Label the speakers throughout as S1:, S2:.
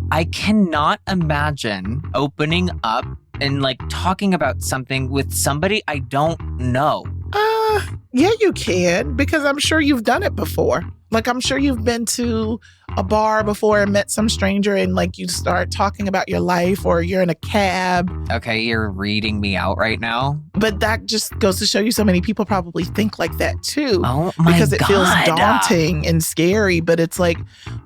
S1: I cannot imagine opening up and like talking about something with somebody I don't know.
S2: Yeah, you can, because I'm sure you've done it before. Like, I'm sure you've been to a bar before and met some stranger and like you start talking about your life, or you're in a cab.
S1: Okay, you're reading me out right now.
S2: But that just goes to show you so many people probably think like that too.
S1: Oh my
S2: because it
S1: God.
S2: feels daunting and scary. But it's like,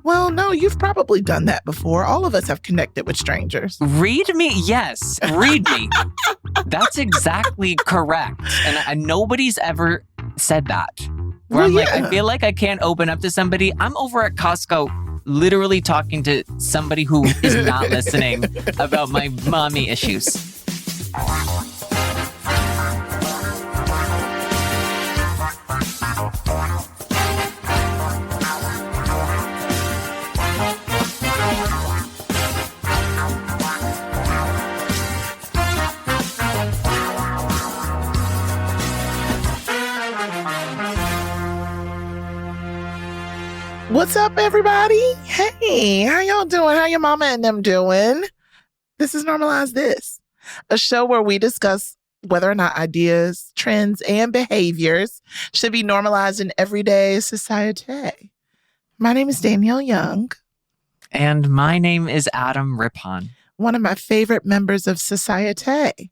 S2: well, no, you've probably done that before. All of us have connected with strangers.
S1: Read me? Yes, read me. That's exactly correct. And nobody's ever said that. Where I'm like, I feel like I can't open up to somebody. I'm over at Costco literally talking to somebody who is not listening about my mommy issues.
S2: What's up, everybody? Hey, how y'all doing? How your mama and them doing? This is Normalize This, a show where we discuss whether or not ideas, trends, and behaviors should be normalized in everyday society. My name is Danielle Young.
S1: And my name is Adam Rippon.
S2: One of my favorite members of society.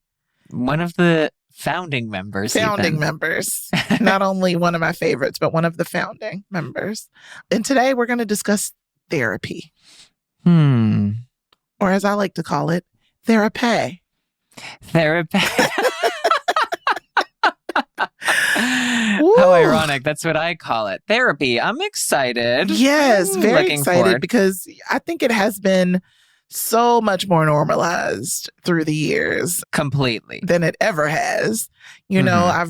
S1: One of the founding members.
S2: Members. Not only one of my favorites, but one of the founding members. And today we're going to discuss therapy. Or as I like to call it, therapy.
S1: Therapy. How ironic. That's what I call it. Therapy. I'm excited.
S2: Yes, very excited because I think it has been so much more normalized through the years.
S1: Completely.
S2: Than it ever has. You know, I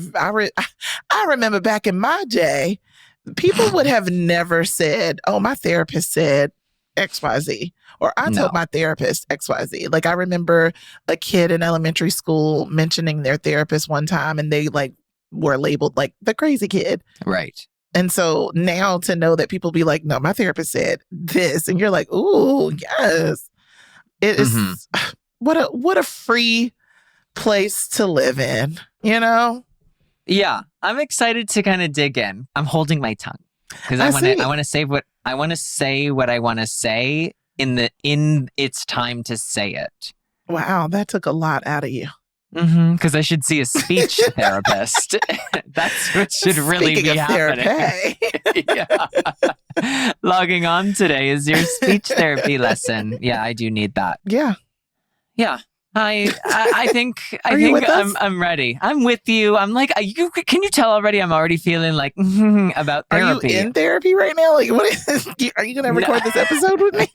S2: remember back in my day, people would have never said, oh, my therapist said XYZ, or I told my therapist XYZ. Like, I remember a kid in elementary school mentioning their therapist one time, and they like were labeled like the crazy kid.
S1: Right.
S2: And so now to know that people be like, no, my therapist said this, and you're like, ooh, yes. It is what a free place to live in, you know?
S1: Yeah, I'm excited to kind of dig in. I'm holding my tongue because I want to say what I want to say in its time to say it.
S2: Wow, that took a lot out of you.
S1: Because I should see a speech therapist. That's what should really be happening. Yeah. Logging on today is your speech therapy lesson. Yeah, I do need that.
S2: Yeah.
S1: Yeah. I think I'm ready. I'm with you. I'm like, can you tell already? I'm already feeling like about therapy.
S2: Are you in therapy right now? Like, what are you going to record this episode with me?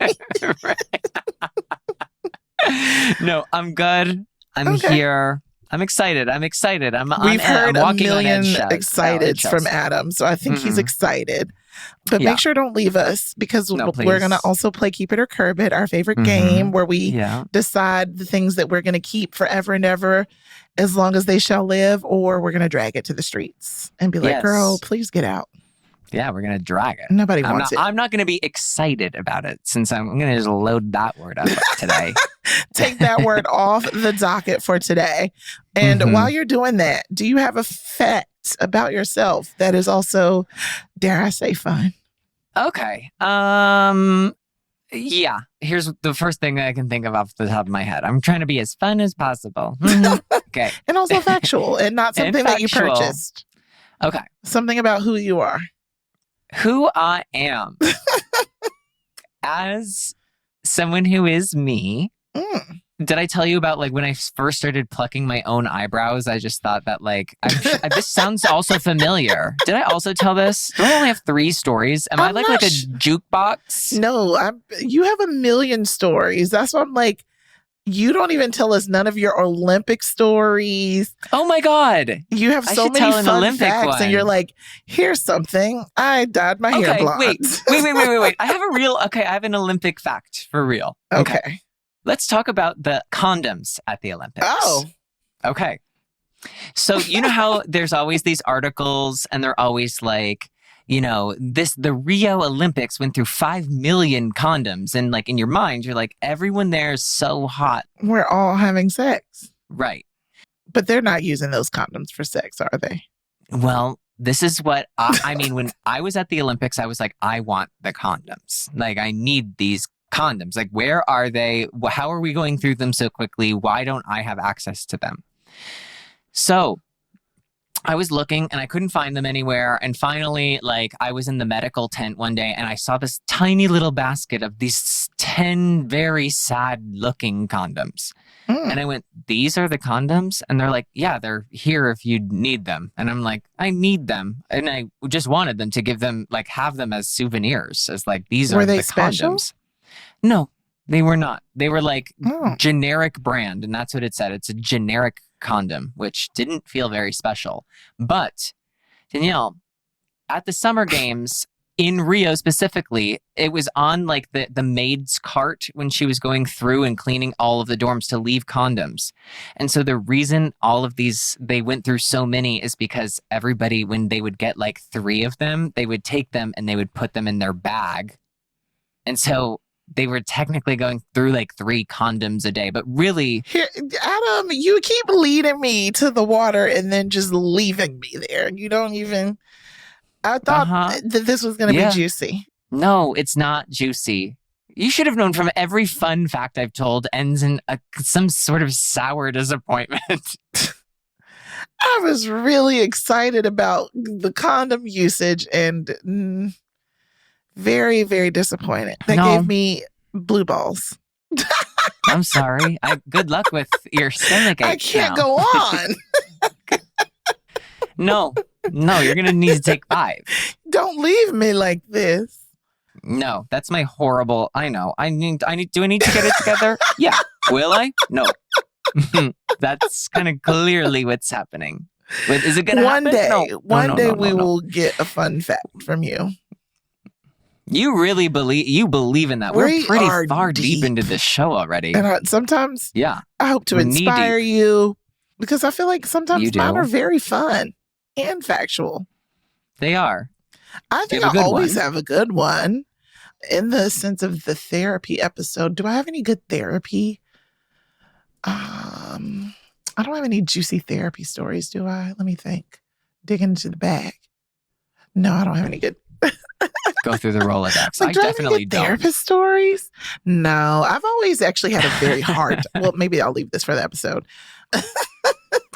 S1: No, I'm good. I'm here. I'm excited.
S2: We've heard a million excited from Adam, so I think he's excited. But make sure don't leave us, because we're going to also play Keep It or Curb It, our favorite game, where we decide the things that we're going to keep forever and ever, as long as they shall live, or we're going to drag it to the streets and be like, girl, please get out.
S1: Yeah, we're going to drag it.
S2: Nobody wants it.
S1: I'm not going to be excited about it, since I'm going to just load that word up today.
S2: Take that word off the docket for today. And while you're doing that, do you have a fact about yourself that is also, dare I say, fun?
S1: Okay. Yeah. Here's the first thing that I can think of off the top of my head. I'm trying to be as fun as possible. Okay.
S2: And also factual, and not something that you purchased.
S1: Okay.
S2: Something about who you are.
S1: Who I am. As someone who is me. Did I tell you about, like, when I first started plucking my own eyebrows, I just thought that, like, this sounds also familiar. Did I also tell this? Do I only have 3 stories? Am I like a jukebox?
S2: No, you have a million stories. That's why I'm like, you don't even tell us none of your Olympic stories.
S1: Oh my God.
S2: You have so many fun facts, and you're like, here's something. I dyed my hair blonde.
S1: Wait. I have an Olympic fact for real.
S2: Okay.
S1: Let's talk about the condoms at the Olympics.
S2: Oh.
S1: Okay. So you know how there's always these articles, and they're always like, the Rio Olympics went through 5 million condoms. And like in your mind, you're like, everyone there is so hot.
S2: We're all having sex.
S1: Right.
S2: But they're not using those condoms for sex, are they?
S1: Well, this is what I mean. When I was at the Olympics, I was like, I want the condoms. Like, I need these condoms. Like, where are they? How are we going through them so quickly? Why don't I have access to them? So I was looking and I couldn't find them anywhere. And finally, like, I was in the medical tent one day and I saw this tiny little basket of these 10 very sad looking condoms. And I went, these are the condoms? And they're like, yeah, they're here if you need them. And I'm like, I need them. And I just wanted them to give them, like, have them as souvenirs, as like, these are the
S2: special?
S1: condoms. No, they were not. They were like generic brand. And that's what it said. It's a generic condom, which didn't feel very special. But Danielle, at the Summer Games in Rio specifically, it was on like the maid's cart when she was going through and cleaning all of the dorms to leave condoms. And so the reason all of these, they went through so many is because everybody, when they would get like 3 of them, they would take them and they would put them in their bag. And so they were technically going through like 3 condoms a day, but really...
S2: Here, Adam, you keep leading me to the water and then just leaving me there. You don't even... I thought that this was going to be juicy.
S1: No, it's not juicy. You should have known from every fun fact I've told ends in some sort of sour disappointment.
S2: I was really excited about the condom usage and very, very disappointed. That gave me blue balls.
S1: I'm sorry. Good luck with your stomach ache.
S2: I can't go on.
S1: No, you're going to need to take 5.
S2: Don't leave me like this.
S1: No, that's my horrible. I know. Do I need to get it together? Yeah. Will I? No. That's kind of clearly what's happening. But is it going to happen?
S2: One day we will get a fun fact from you.
S1: You really believe in that. We're pretty far deep into this show already.
S2: And sometimes I hope to inspire you because I feel like sometimes mine are very fun and factual.
S1: They are.
S2: I think I always have a good one in the sense of the therapy episode. Do I have any good therapy? I don't have any juicy therapy stories, do I? Let me think. Dig into the bag. No, I don't have any good.
S1: Go through the Rolodex.
S2: Like, I definitely don't. Therapist stories? No, I've always actually had a very hard. Well, maybe I'll leave this for the episode.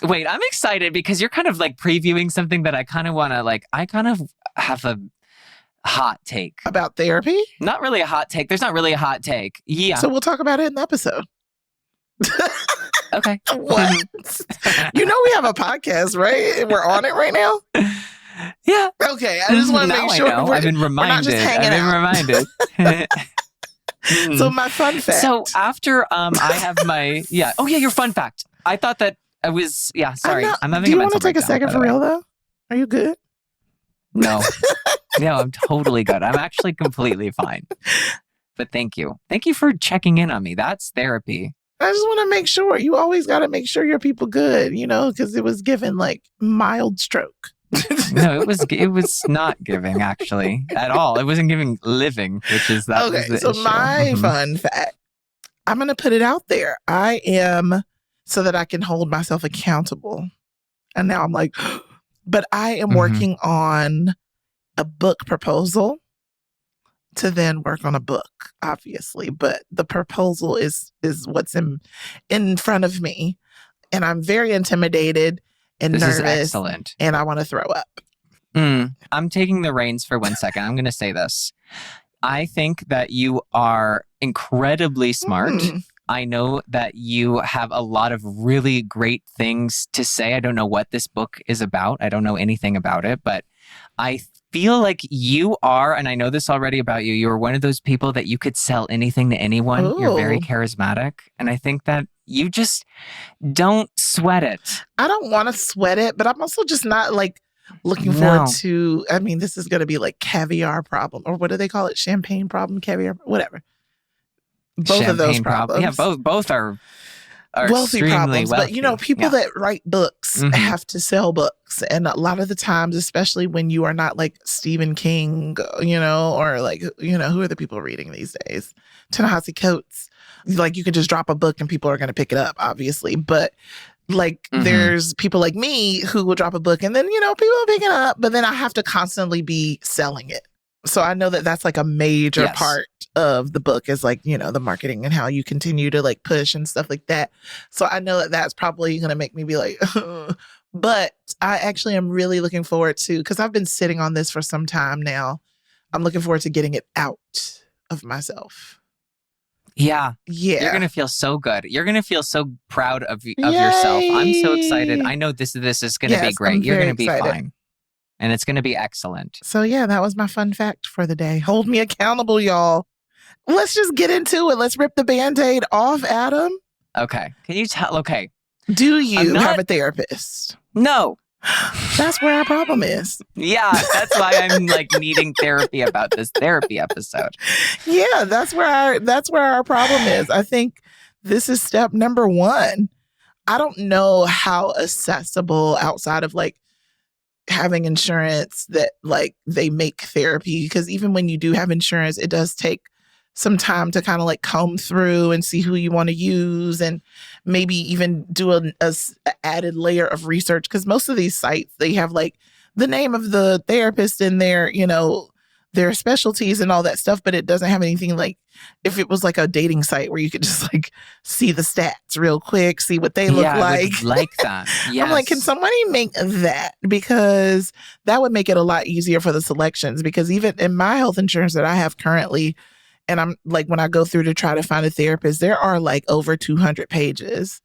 S1: Wait, I'm excited because you're kind of like previewing something that I kind of want to like. I kind of have a hot take
S2: about therapy.
S1: Not really a hot take. There's not really a hot take. Yeah.
S2: So we'll talk about it in the episode.
S1: Okay.
S2: What? You know we have a podcast, right? We're on it right now.
S1: Yeah.
S2: Okay. I just want to make sure
S1: I've been reminded.
S2: So my fun fact.
S1: So after I have my your fun fact. I thought that I was sorry. I'm having.
S2: Do you want to take a second for real though? Are you good?
S1: No. No, I'm totally good. I'm actually completely fine. But thank you. Thank you for checking in on me. That's therapy.
S2: I just want to make sure. You always got to make sure your people good, because it was given like mild stroke.
S1: No, it was not giving actually at all. It wasn't giving living, which is that.
S2: Okay,
S1: was the
S2: so
S1: issue.
S2: my fun fact. I'm going to put it out there. I am so that I can hold myself accountable. And now I'm like, but I am working on a book proposal to then work on a book, obviously. But the proposal is what's in front of me. And I'm very intimidated and nervous.
S1: This is excellent.
S2: And I want to throw up.
S1: I'm taking the reins for 1 second. I'm going to say this. I think that you are incredibly smart. I know that you have a lot of really great things to say. I don't know what this book is about. I don't know anything about it, but I feel like you are, and I know this already about you, you're one of those people that you could sell anything to anyone. Ooh. You're very charismatic. And I think that you just don't sweat it.
S2: I don't want to sweat it, but I'm also just not like looking forward to, this is going to be like caviar problem, or what do they call it? Champagne problem, caviar, whatever. Both of those problems.
S1: Yeah, both are are
S2: wealthy
S1: extremely
S2: problems.
S1: wealthy.
S2: But, you know, people that write books
S1: Mhm.
S2: have to sell books. And a lot of the times, especially when you are not like Stephen King, you know, or like, you know, who are the people reading these days? Ta-Nehisi Coates. Like, you can just drop a book and people are going to pick it up, obviously. But like, there's people like me who will drop a book and then, you know, people will pick it up, but then I have to constantly be selling it. So I know that that's like a major
S1: Yes.
S2: part of the book is like, you know, the marketing and how you continue to like push and stuff like that. So I know that that's probably going to make me be like, but I actually am really looking forward to, because I've been sitting on this for some time now. I'm looking forward to getting it out of myself.
S1: Yeah.
S2: Yeah.
S1: You're going to feel so good. You're going to feel so proud of yourself. I'm so excited.
S2: Yay.
S1: I know this is going to be
S2: Yes,
S1: great.
S2: I'm
S1: You're
S2: very
S1: going to be
S2: excited.
S1: fine. And it's going to be excellent.
S2: So yeah, that was my fun fact for the day. Hold me accountable, y'all. Let's just get into it. Let's rip the Band-Aid off, Adam.
S1: Okay. Can you tell? Okay.
S2: Do you have a therapist?
S1: No.
S2: That's where our problem is.
S1: Yeah, that's why I'm like needing therapy about this therapy episode.
S2: Yeah, that's where our problem is. I think this is step number 1. I don't know how accessible outside of like having insurance that like they make therapy, because even when you do have insurance, it does take some time to kind of like comb through and see who you want to use and maybe even do a added layer of research, because most of these sites, they have like the name of the therapist in there, you know, their specialties and all that stuff, but it doesn't have anything like if it was like a dating site where you could just like see the stats real quick, see what they look
S1: I
S2: like.
S1: would like that. Yes.
S2: I'm like, can somebody make that? Because that would make it a lot easier for the selections, because even in my health insurance that I have currently, and I'm like, when I go through to try to find a therapist, there are like over 200 pages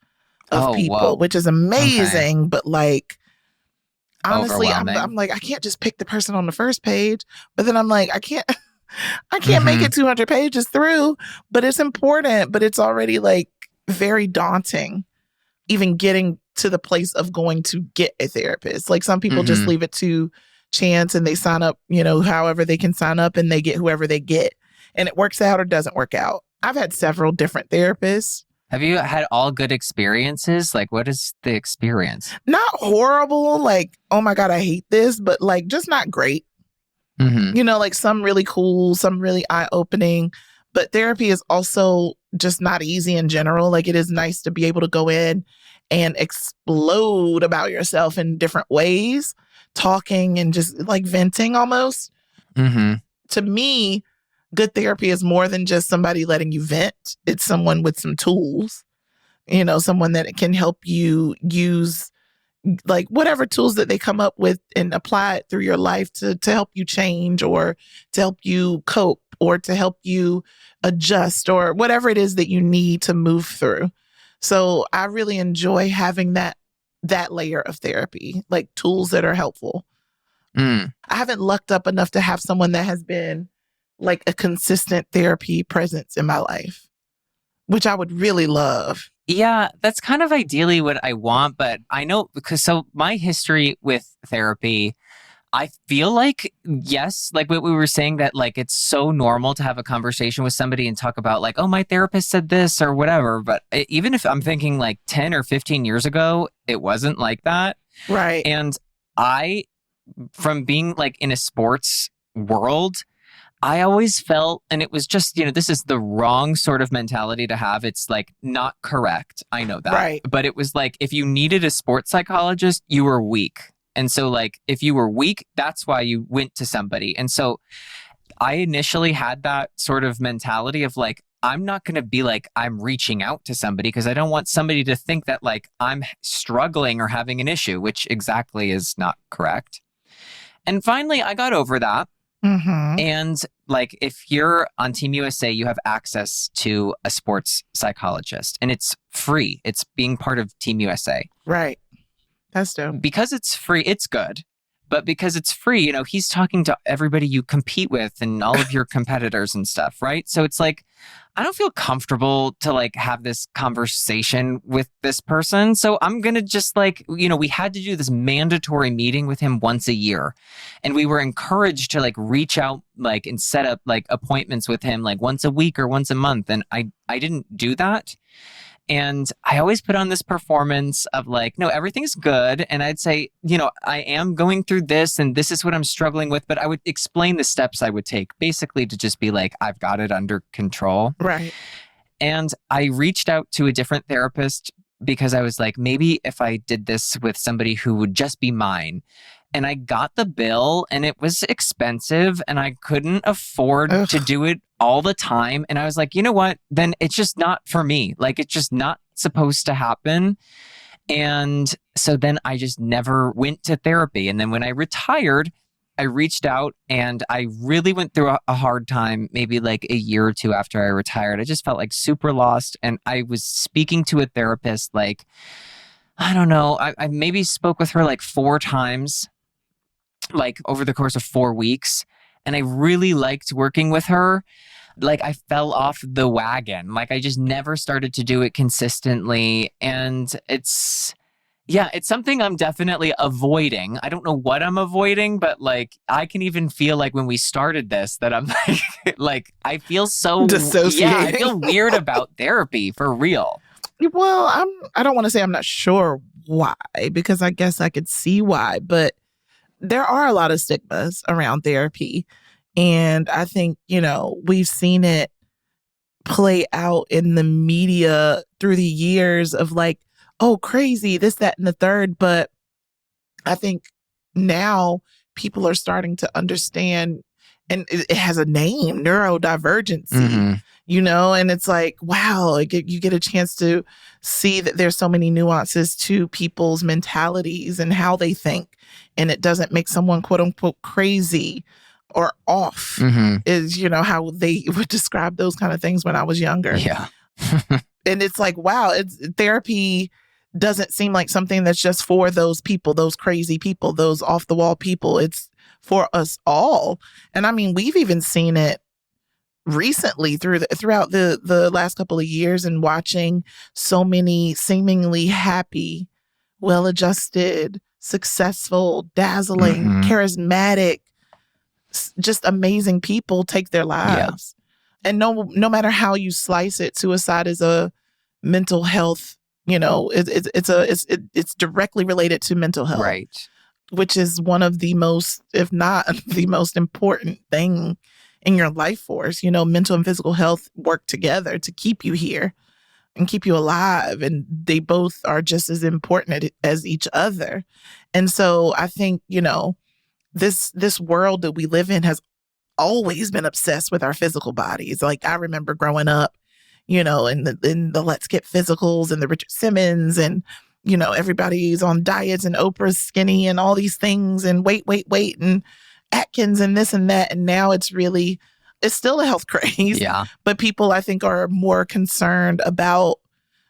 S2: of people,
S1: whoa.
S2: which is amazing. Okay. But like, honestly, I'm like, I can't just pick the person on the first page. But then I'm like, I can't make it 200 pages through. But it's important. But it's already like very daunting, even getting to the place of going to get a therapist. Like some people just leave it to chance and they sign up, you know, however they can sign up and they get whoever they get. And it works out or doesn't work out. I've had several different therapists.
S1: Have you had all good experiences? Like, what is the experience?
S2: Not horrible, like, oh my God, I hate this, but like just not great. You know, like some really cool, some really eye-opening. But therapy is also just not easy in general. Like it is nice to be able to go in and explode about yourself in different ways, talking and just like venting almost. To me, good therapy is more than just somebody letting you vent. It's someone with some tools, you know, someone that can help you use like whatever tools that they come up with and apply it through your life to help you change or to help you cope or to help you adjust or whatever it is that you need to move through. So I really enjoy having that layer of therapy, like tools that are helpful. I haven't lucked up enough to have someone that has been like a consistent therapy presence in my life, which I would really love.
S1: Yeah, that's kind of ideally what I want, but I know so my history with therapy, I feel like, yes, like what we were saying, that like it's so normal to have a conversation with somebody and talk about like, oh, my therapist said this or whatever. But even if I'm thinking like 10 or 15 years ago, it wasn't like that.
S2: Right.
S1: And from being like in a sports world, I always felt, and it was just, you know, this is the wrong sort of mentality to have. It's like not correct. I know that.
S2: Right.
S1: But it was like, if you needed a sports psychologist, you were weak. And so like, if you were weak, that's why you went to somebody. And so I initially had that sort of mentality of like, I'm not going to be like, I'm reaching out to somebody because I don't want somebody to think that like I'm struggling or having an issue, which exactly is not correct. And finally, I got over that. And like, if you're on Team USA, you have access to a sports psychologist and it's free. It's being part of Team USA.
S2: Right. That's dope.
S1: Because it's free, it's good. But because it's free, you know, he's talking to everybody you compete with and all of your competitors and stuff, right? So it's like, I don't feel comfortable to like have this conversation with this person. So I'm going to just like, you know, we had to do this mandatory meeting with him once a year. And we were encouraged to like reach out like and set up like appointments with him like once a week or once a month. And I didn't do that. And I always put on this performance of like, no, everything's good. And I'd say, you know, I am going through this and this is what I'm struggling with. But I would explain the steps I would take, basically to just be like, I've got it under control.
S2: Right.
S1: And I reached out to a different therapist because I was like, maybe if I did this with somebody who would just be mine. And I got the bill and it was expensive and I couldn't afford to do it all the time. And I was like, you know what? Then it's just not for me. Like, it's just not supposed to happen. And so then I just never went to therapy. And then when I retired, I reached out and I really went through a hard time, maybe like a year or two after I retired. I just felt like super lost. And I was speaking to a therapist, like, I don't know, I maybe spoke with her like 4 times, like over the course of 4 weeks. And I really liked working with her. Like, I fell off the wagon. Like, I just never started to do it consistently. And it's something I'm definitely avoiding. I don't know what I'm avoiding, but like, I can even feel like when we started this that I'm like, I feel so
S2: dissociating.
S1: Yeah, I feel weird about therapy for real.
S2: Well, I don't want to say I'm not sure why, because I guess I could see why, but there are a lot of stigmas around therapy. And I think, you know, we've seen it play out in the media through the years of like, oh, crazy, this, that, and the third. But I think now people are starting to understand, and it has a name, neurodivergency, you know, and it's like, wow, like you get a chance to see that there's so many nuances to people's mentalities and how they think. And it doesn't make someone quote unquote crazy or off is, you know, how they would describe those kind of things when I was younger.
S1: Yeah.
S2: And it's like, wow, therapy doesn't seem like something that's just for those people, those crazy people, those off the wall people. It's for us all. And I mean, we've even seen it recently throughout the last couple of years, and watching so many seemingly happy, well-adjusted, successful, dazzling, charismatic, just amazing people take their lives. Yeah. And no matter how you slice it, suicide is a mental health, you know, it's directly related to mental health.
S1: Right.
S2: Which is one of the most, if not the most important thing in your life force. You know, mental and physical health work together to keep you here and keep you alive. And they both are just as important as each other. And so I think, you know, this world that we live in has always been obsessed with our physical bodies. Like, I remember growing up, you know, in the Let's Get Physicals and the Richard Simmons, and, you know, everybody's on diets and Oprah's skinny and all these things and wait, and Atkins and this and that. And now it's still a health craze.
S1: Yeah.
S2: But people, I think, are more concerned about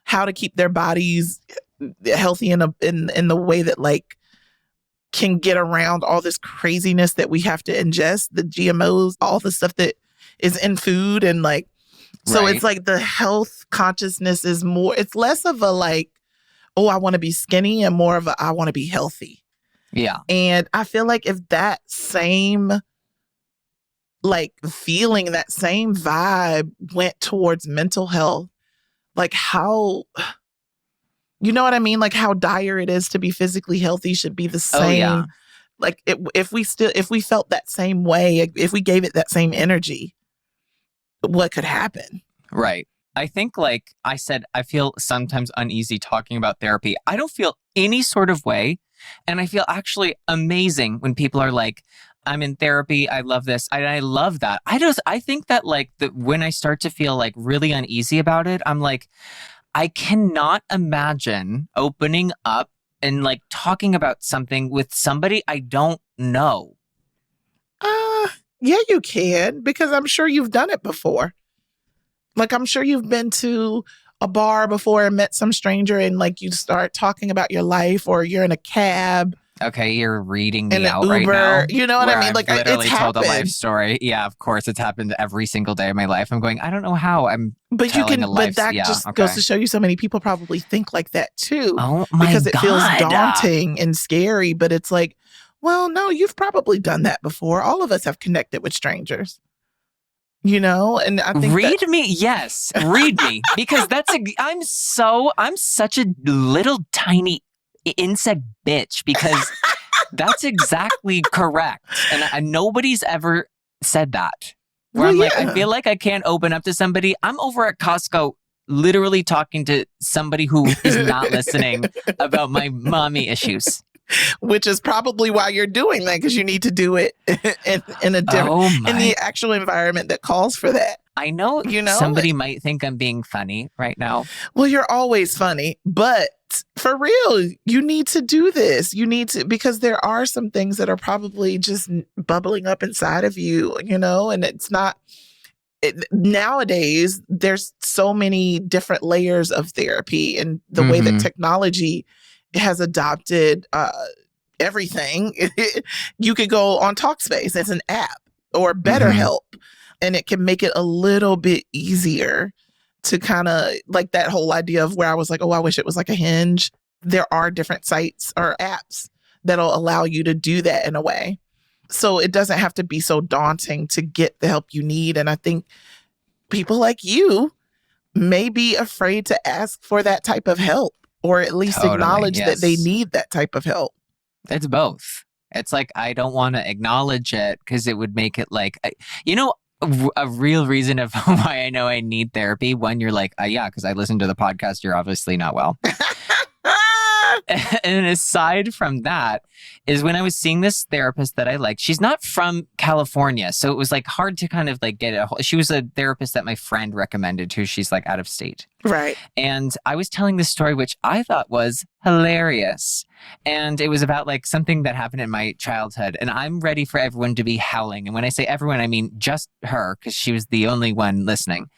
S2: how to keep their bodies healthy in the way that like can get around all this craziness that we have to ingest, the GMOs, all the stuff that is in food. And like, so It's like the health consciousness is more, it's less of a like, oh, I want to be skinny, and more of a, I want to be healthy.
S1: Yeah.
S2: And I feel like if that same like feeling, that same vibe went towards mental health, like how, you know what I mean? Like how dire it is to be physically healthy should be the same.
S1: Oh, yeah.
S2: Like if we felt that same way, if we gave it that same energy, what could happen?
S1: Right. I think, like I said, I feel sometimes uneasy talking about therapy. I don't feel any sort of way. And I feel actually amazing when people are like, I'm in therapy, I love this. I love that. I think that like when I start to feel like really uneasy about it, I'm like, I cannot imagine opening up and like talking about something with somebody I don't know.
S2: Yeah, you can, because I'm sure you've done it before. Like, I'm sure you've been to a bar before and met some stranger, and like you start talking about your life, or you're in a cab.
S1: Okay, you're reading me
S2: in
S1: out
S2: Uber,
S1: right now.
S2: You know what I mean?
S1: I've
S2: Like,
S1: literally
S2: it's
S1: told a life
S2: happened.
S1: story. Yeah, of course, it's happened every single day of my life. I'm going, I don't know how I'm
S2: But
S1: telling
S2: you can,
S1: a life.
S2: but that just goes to show you so many people probably think like that too.
S1: Oh my
S2: because it feels
S1: God.
S2: daunting and scary. But it's like, well, no, you've probably done that before. All of us have connected with strangers. And I think
S1: read me. Yes, read me, because I'm such a little tiny insect bitch, because that's exactly correct. And nobody's ever said that. Where I'm like, I feel like I can't open up to somebody. I'm over at Costco literally talking to somebody who is not listening about my mommy issues.
S2: Which is probably why you're doing that, because you need to do it in a different, in the actual environment that calls for that.
S1: I know, somebody might think I'm being funny right now.
S2: Well, you're always funny, but for real, you need to do this. You need to, because there are some things that are probably just bubbling up inside of you, and it's not. Nowadays, there's so many different layers of therapy, and the way that technology has adopted everything. You could go on Talkspace. It's an app, or BetterHelp, and it can make it a little bit easier to kind of, like, that whole idea of where I was like, oh, I wish it was like a Hinge. There are different sites or apps that'll allow you to do that in a way. So it doesn't have to be so daunting to get the help you need. And I think people like you may be afraid to ask for that type of help, or at least acknowledge that they need that type of help.
S1: It's both. It's like, I don't want to acknowledge it because it would make it like, a real reason of why I know I need therapy. One, you're like, yeah, because I listened to the podcast. You're obviously not well. And aside from that is when I was seeing this therapist that I like. She's not from California, so it was like hard to kind of like get a hold. She was a therapist that my friend recommended to. She's like out of state.
S2: Right.
S1: And I was telling this story, which I thought was hilarious. And it was about like something that happened in my childhood. And I'm ready for everyone to be howling. And when I say everyone, I mean just her, because she was the only one listening.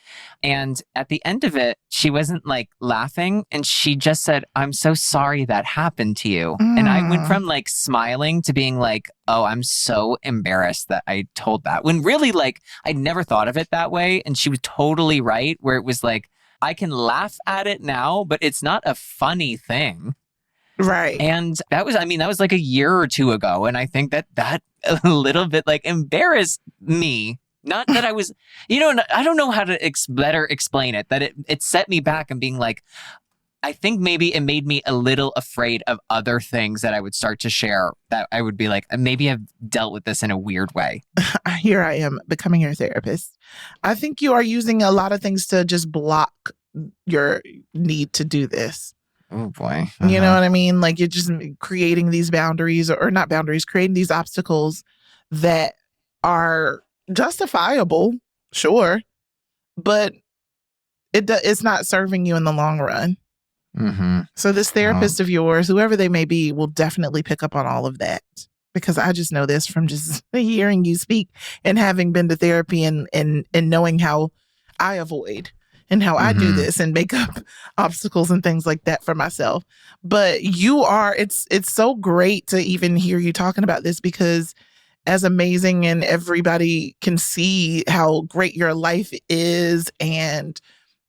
S1: And at the end of it, she wasn't like laughing. And she just said, I'm so sorry that happened to you. And I went from like smiling to being like, oh, I'm so embarrassed that I told that. When really, like, I'd never thought of it that way. And she was totally right, where it was like, I can laugh at it now, but it's not a funny thing.
S2: Right.
S1: And that was like a year or two ago. And I think that a little bit like embarrassed me. Not that I was, I don't know how to better explain it, that it set me back and being like, I think maybe it made me a little afraid of other things that I would start to share, that I would be like, maybe I've dealt with this in a weird way.
S2: Here I am becoming your therapist. I think you are using a lot of things to just block your need to do this.
S1: Oh boy.
S2: You know what I mean? Like, you're just creating these boundaries, or not boundaries, creating these obstacles that are justifiable, sure, but it's not serving you in the long run. So this therapist of yours, whoever they may be, will definitely pick up on all of that, because I just know this from just hearing you speak and having been to therapy and knowing how I avoid and how I do this and make up obstacles and things like that for myself. But it's so great to even hear you talking about this, because as amazing, and everybody can see how great your life is and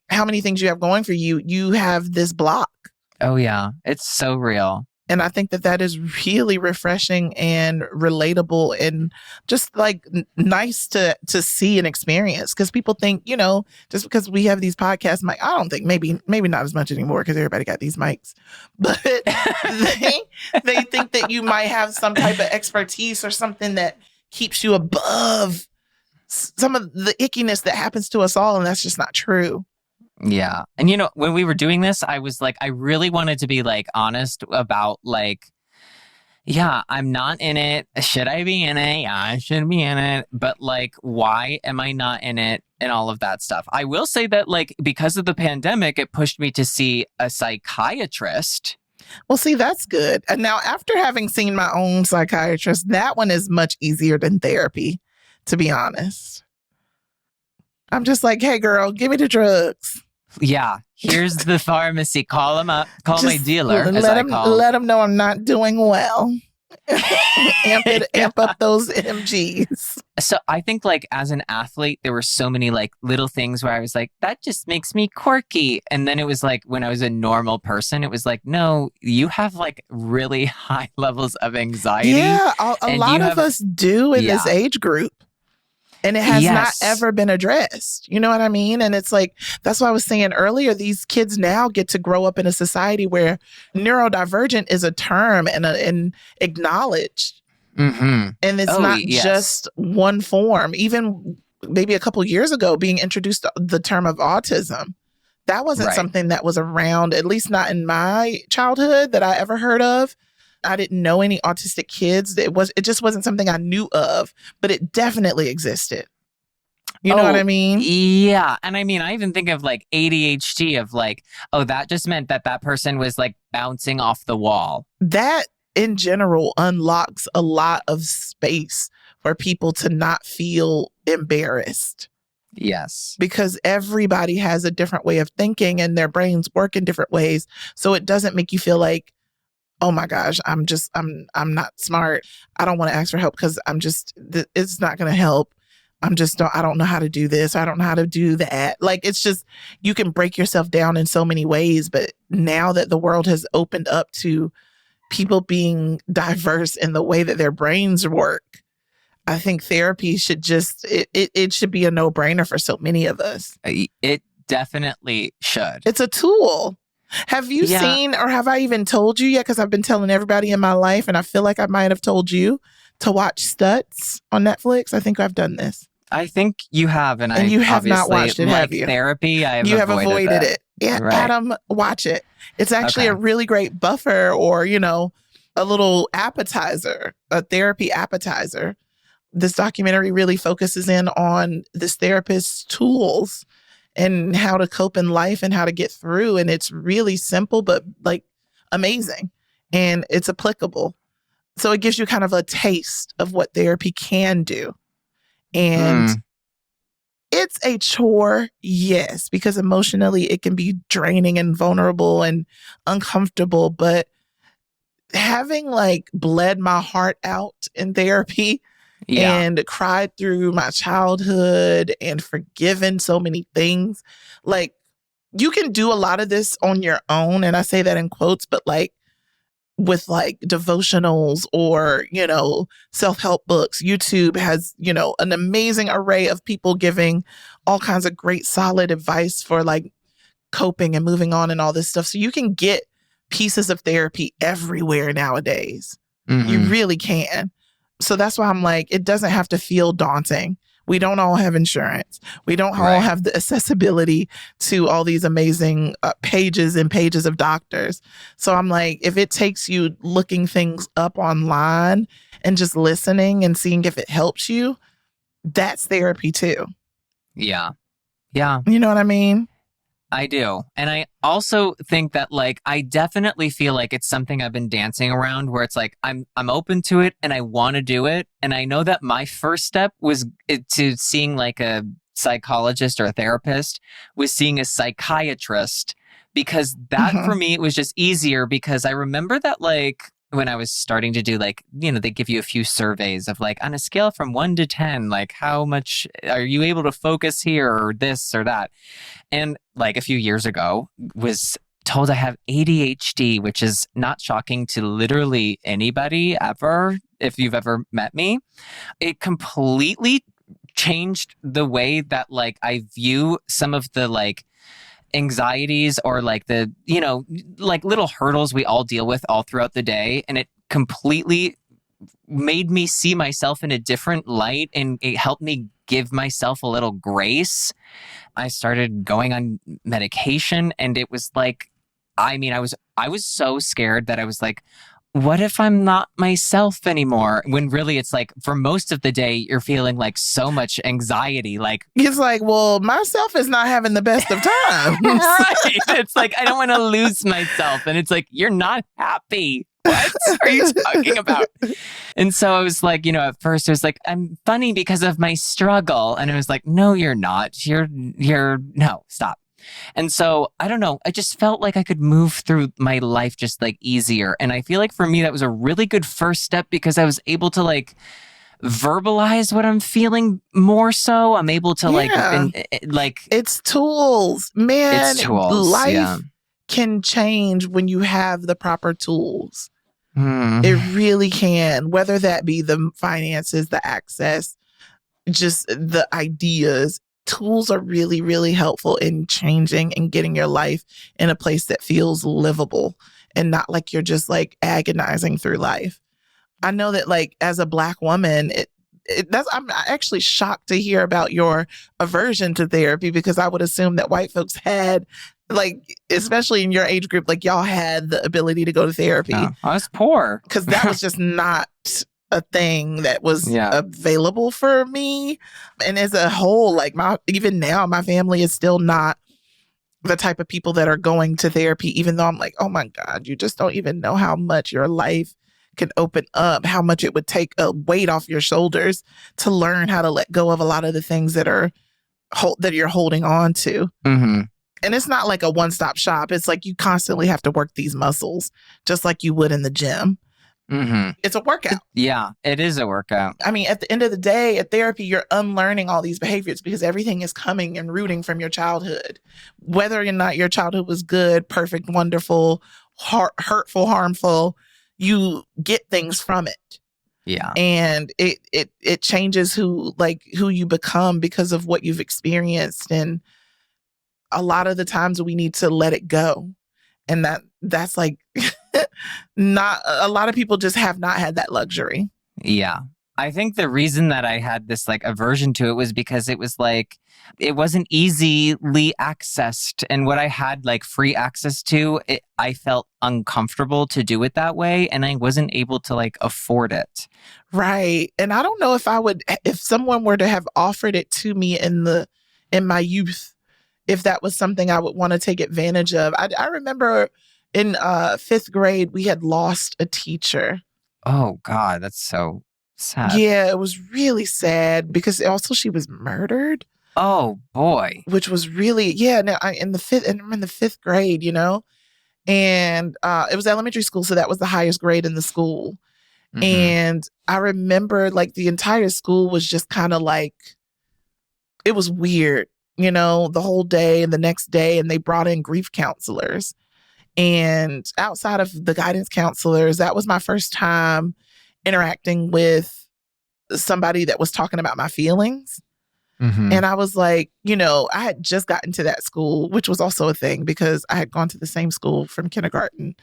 S2: how many things you have going for you, you have this block.
S1: Oh, yeah. It's so real.
S2: And I think that is really refreshing and relatable, and just like nice to see and experience. Because people think, just because we have these podcasts, I don't think, maybe not as much anymore because everybody got these mics, but they think that you might have some type of expertise or something that keeps you above some of the ickiness that happens to us all. And that's just not true.
S1: Yeah. And when we were doing this, I was like, I really wanted to be like honest about like, yeah, I'm not in it. Should I be in it? Yeah, I should be in it. But like, why am I not in it? And all of that stuff. I will say that like, because of the pandemic, it pushed me to see a psychiatrist.
S2: Well, see, that's good. And now, after having seen my own psychiatrist, that one is much easier than therapy, to be honest. I'm just like, hey, girl, give me the drugs.
S1: Yeah, here's the pharmacy. Call him up. Call my dealer.
S2: Let him know I'm not doing well. amp up those MGs.
S1: So I think like as an athlete, there were so many like little things where I was like, that just makes me quirky. And then it was like when I was a normal person, it was like, no, you have like really high levels of anxiety.
S2: Yeah, a lot of us do in this age group. And it has not
S1: Yes.
S2: ever been addressed. You know what I mean? And it's like, that's why I was saying earlier, these kids now get to grow up in a society where neurodivergent is a term and acknowledged.
S1: Mm-hmm.
S2: And it's not just one form. Even maybe a couple years ago, being introduced to the term of autism. That wasn't something that was around, at least not in my childhood, that I ever heard of. I didn't know any autistic kids. It just wasn't something I knew of, but it definitely existed. You know what I mean?
S1: Yeah. And I mean, I even think of like ADHD of like, oh, that just meant that person was like bouncing off the wall.
S2: That in general unlocks a lot of space for people to not feel embarrassed.
S1: Yes.
S2: Because everybody has a different way of thinking and their brains work in different ways. So it doesn't make you feel like, oh my gosh, I'm not smart. I don't want to ask for help because it's not going to help. I don't know how to do this. I don't know how to do that. Like, it's just, you can break yourself down in so many ways. But now that the world has opened up to people being diverse in the way that their brains work, I think therapy should it should be a no-brainer for so many of us.
S1: It definitely should.
S2: It's a tool. Have you seen, or have I even told you yet? Because I've been telling everybody in my life, and I feel like I might have told you to watch Stutz on Netflix. I think I've done this.
S1: I think you have, and
S2: you have not watched it, have you?
S1: Therapy, you
S2: have avoided it. Yeah,
S1: right.
S2: Adam, watch it. It's actually a really great buffer, or a little appetizer, a therapy appetizer. This documentary really focuses in on this therapist's tools and how to cope in life and how to get through. And it's really simple, but like amazing. And it's applicable. So it gives you kind of a taste of what therapy can do. And it's a chore, yes, because emotionally it can be draining and vulnerable and uncomfortable. But having like bled my heart out in therapy and cried through my childhood and forgiven so many things. Like, you can do a lot of this on your own. And I say that in quotes, but like with like devotionals or, self-help books. YouTube has, an amazing array of people giving all kinds of great, solid advice for like coping and moving on and all this stuff. So you can get pieces of therapy everywhere nowadays. Mm-hmm. You really can. So that's why I'm like, it doesn't have to feel daunting. We don't all have insurance. We don't all have the accessibility to all these amazing pages and pages of doctors. So I'm like, if it takes you looking things up online and just listening and seeing if it helps you, that's therapy too.
S1: Yeah. Yeah.
S2: You know what I mean?
S1: I do. And I also think that like, I definitely feel like it's something I've been dancing around where it's like, I'm open to it and I want to do it. And I know that my first step was to seeing like a psychologist or a therapist, was seeing a psychiatrist, because that for me, it was just easier because I remember that like, when I was starting to do like, they give you a few surveys of like on a scale from 1 to 10, like how much are you able to focus here or this or that? And like a few years ago was told I have ADHD, which is not shocking to literally anybody ever, if you've ever met me. It completely changed the way that like I view some of the like anxieties or like the, like little hurdles we all deal with all throughout the day. And it completely made me see myself in a different light, and it helped me give myself a little grace. I started going on medication, and it was like, I was so scared that I was like, what if I'm not myself anymore? When really it's like for most of the day, you're feeling like so much anxiety. Like
S2: it's like, well, myself is not having the best of times.
S1: Right. It's like, I don't want to lose myself. And it's like, you're not happy. What are you talking about? And so I was like, at first it was like, I'm funny because of my struggle. And it was like, no, you're not. No, stop. And so, I don't know, I just felt like I could move through my life just like easier. And I feel like for me, that was a really good first step because I was able to like verbalize what I'm feeling more so. I'm able to like
S2: it's tools, man.
S1: It's tools.
S2: Life can change when you have the proper tools. It really can, whether that be the finances, the access, just the ideas. Tools are really, really helpful in changing and getting your life in a place that feels livable and not like you're just like agonizing through life. I know that like as a Black woman, I'm actually shocked to hear about your aversion to therapy, because I would assume that white folks had, like, especially in your age group, like y'all had the ability to go to therapy.
S1: Oh, I was poor.
S2: Because that was just not a thing that was available for me. And as a whole, like even now, my family is still not the type of people that are going to therapy, even though I'm like, oh my God, you just don't even know how much your life can open up, how much it would take a weight off your shoulders to learn how to let go of a lot of the things that you're holding on to.
S1: Mm-hmm.
S2: And it's not like a one-stop shop. It's like you constantly have to work these muscles, just like you would in the gym.
S1: Mm-hmm.
S2: It's a workout.
S1: It is a workout.
S2: I mean, at the end of the day, at therapy, you're unlearning all these behaviors because everything is coming and rooting from your childhood. Whether or not your childhood was good, perfect, wonderful, hurtful, harmful, you get things from it.
S1: Yeah.
S2: And it changes who you become because of what you've experienced. And a lot of the times we need to let it go. And that's like not a lot of people just have not had that luxury.
S1: Yeah. I think the reason that I had this like aversion to it was because it was like, it wasn't easily accessed. And what I had like free access to, I felt uncomfortable to do it that way. And I wasn't able to like afford it.
S2: Right. And I don't know if someone were to have offered it to me in my youth, if that was something I would want to take advantage of. I remember in 5th grade, we had lost a teacher.
S1: Oh God, that's so sad.
S2: Yeah, it was really sad because also she was murdered.
S1: Oh boy.
S2: Which was really, in the 5th grade, you know, and it was elementary school. So that was the highest grade in the school. Mm-hmm. And I remember like the entire school was just kind of like, it was weird, you know, the whole day and the next day. And they brought in grief counselors. And outside of the guidance counselors, that was my first time interacting with somebody that was talking about my feelings. Mm-hmm. And I was like, you know, I had just gotten to that school, which was also a thing because I had gone to the same school from kindergarten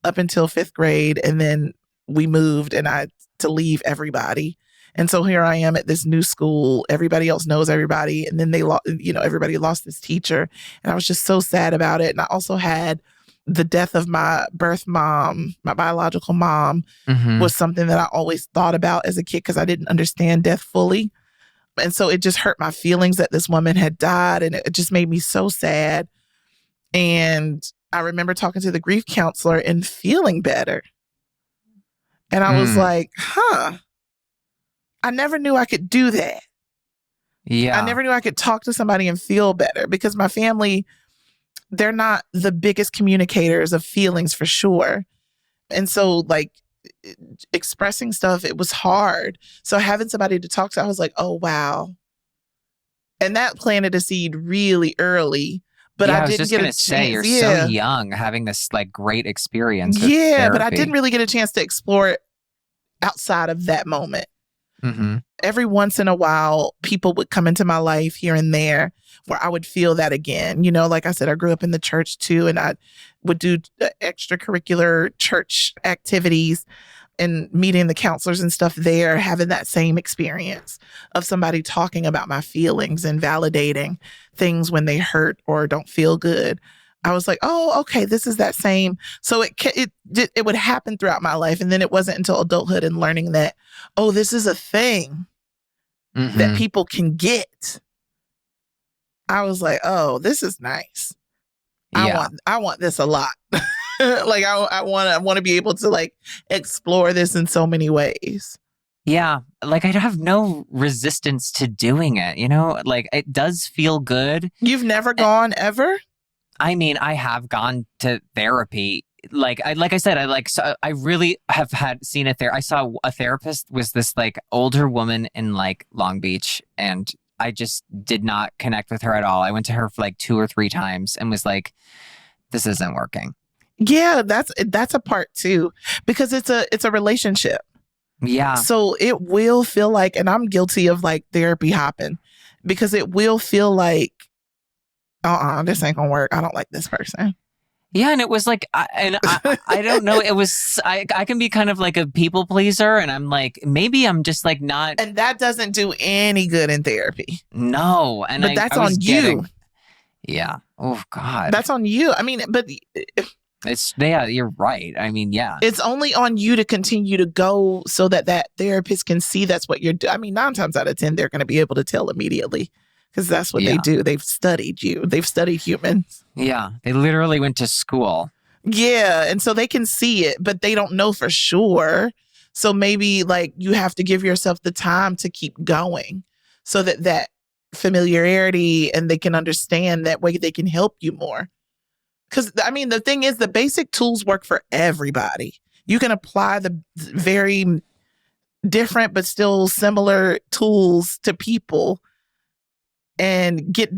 S2: up until 5th grade. And then we moved and I had to leave everybody. And so here I am at this new school. Everybody else knows everybody. And then everybody lost this teacher. And I was just so sad about it. And I also had the death of my birth mom, my biological mom, mm-hmm. was something that I always thought about as a kid because I didn't understand death fully. And so it just hurt my feelings that this woman had died. And it just made me so sad. And I remember talking to the grief counselor and feeling better. And I was like, I never knew I could do that.
S1: Yeah.
S2: I never knew I could talk to somebody and feel better because my family, they're not the biggest communicators of feelings for sure. And so like expressing stuff, it was hard. So having somebody to talk to, I was like, oh, wow. And that planted a seed really early. But I didn't get a chance.
S1: Say, you're so young having this like great experience.
S2: Yeah, but I didn't really get a chance to explore it outside of that moment. Mm-hmm. Every once in a while, people would come into my life here and there where I would feel that again. You know, like I said, I grew up in the church too, and I would do extracurricular church activities and meeting the counselors and stuff there, having that same experience of somebody talking about my feelings and validating things when they hurt or don't feel good. I was like, oh, okay, this is that same. So it would happen throughout my life. And then it wasn't until adulthood and learning that, oh, this is a thing mm-hmm. that people can get. I was like, oh, this is nice. Yeah. I want this a lot. Like I want to be able to like explore this in so many ways.
S1: Yeah, like I have no resistance to doing it, you know? Like it does feel good.
S2: You've never gone ever?
S1: I mean, I have gone to therapy. I said, I really have seen it there. I saw a therapist was this like older woman in like Long Beach, and I just did not connect with her at all. I went to her for like 2 or 3 times and was like, this isn't working.
S2: Yeah, that's a part too, because it's a relationship.
S1: Yeah.
S2: So it will feel like, and I'm guilty of like therapy hopping, because it will feel like, this ain't gonna work. I don't like this person.
S1: Yeah, and it was like, I don't know. It was, I can be kind of like a people pleaser, and I'm like, maybe I'm just like not.
S2: And that doesn't do any good in therapy.
S1: No, and
S2: but that's on you.
S1: Yeah. Oh God.
S2: That's on you. I mean, but
S1: you're right. I mean, yeah.
S2: It's only on you to continue to go so that therapist can see that's what you're doing. I mean, 9 times out of 10, they're going to be able to tell immediately. Because that's what they do. They've studied you. They've studied humans.
S1: Yeah. They literally went to school.
S2: Yeah. And so they can see it, but they don't know for sure. So maybe like you have to give yourself the time to keep going so that familiarity, and they can understand that way they can help you more. Because, I mean, the thing is, the basic tools work for everybody. You can apply the very different but still similar tools to people and get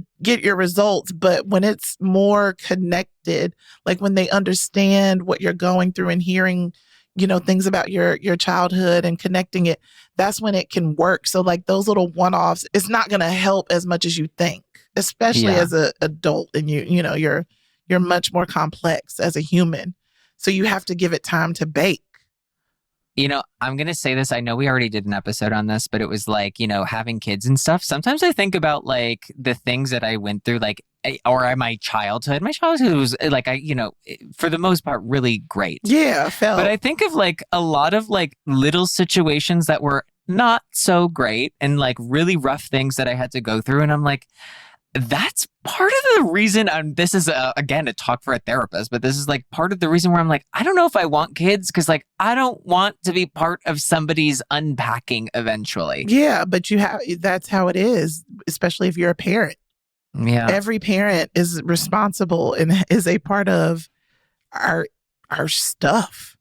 S2: your results. But when it's more connected, like when they understand what you're going through and hearing, things about your childhood and connecting it, that's when it can work. So like those little one-offs, it's not going to help as much as you think, especially as an adult, and you're much more complex as a human. So you have to give it time to bake.
S1: I'm going to say this. I know we already did an episode on this, but it was like, having kids and stuff. Sometimes I think about like the things that I went through, like, or my childhood. My childhood was like, for the most part, really great.
S2: Yeah,
S1: But I think of like a lot of like little situations that were not so great and like really rough things that I had to go through. And I'm like, that's part of the reason this is, again, a talk for a therapist, but this is like part of the reason where I'm like, I don't know if I want kids, because like, I don't want to be part of somebody's unpacking eventually.
S2: Yeah, but that's how it is, especially if you're a parent.
S1: Yeah.
S2: Every parent is responsible and is a part of our stuff.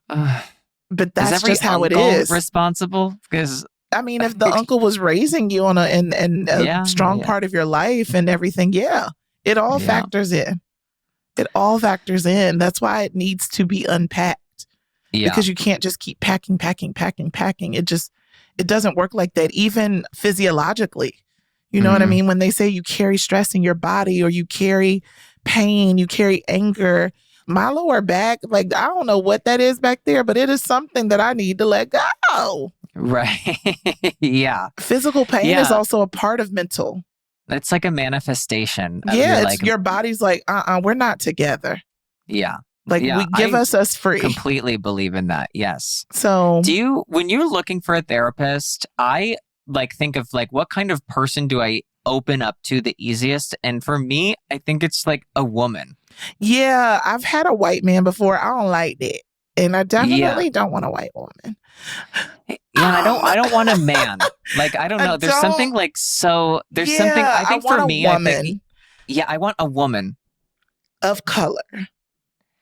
S2: But that's just how it is.
S1: Responsible? Because
S2: I mean, if the uncle was raising you on a strong part of your life and everything, it all factors in. It all factors in. That's why it needs to be unpacked. Yeah. Because you can't just keep packing. It doesn't work like that, even physiologically. You know what I mean? When they say you carry stress in your body, or you carry pain, you carry anger, my lower back, like, I don't know what that is back there, but it is something that I need to let go.
S1: Right. Yeah.
S2: Physical pain is also a part of mental.
S1: It's like a manifestation.
S2: Yeah. Your body's like, we're not together.
S1: Yeah.
S2: Like, give us free.
S1: Completely believe in that. Yes.
S2: So
S1: when you're looking for a therapist, I like think of like, what kind of person do I open up to the easiest? And for me, I think it's like a woman.
S2: Yeah. I've had a white man before. I don't like that. And I definitely don't want a white woman.
S1: Yeah, I don't want a man. Like, I don't know. There's something like there's something, I think for me, I want a woman
S2: of color.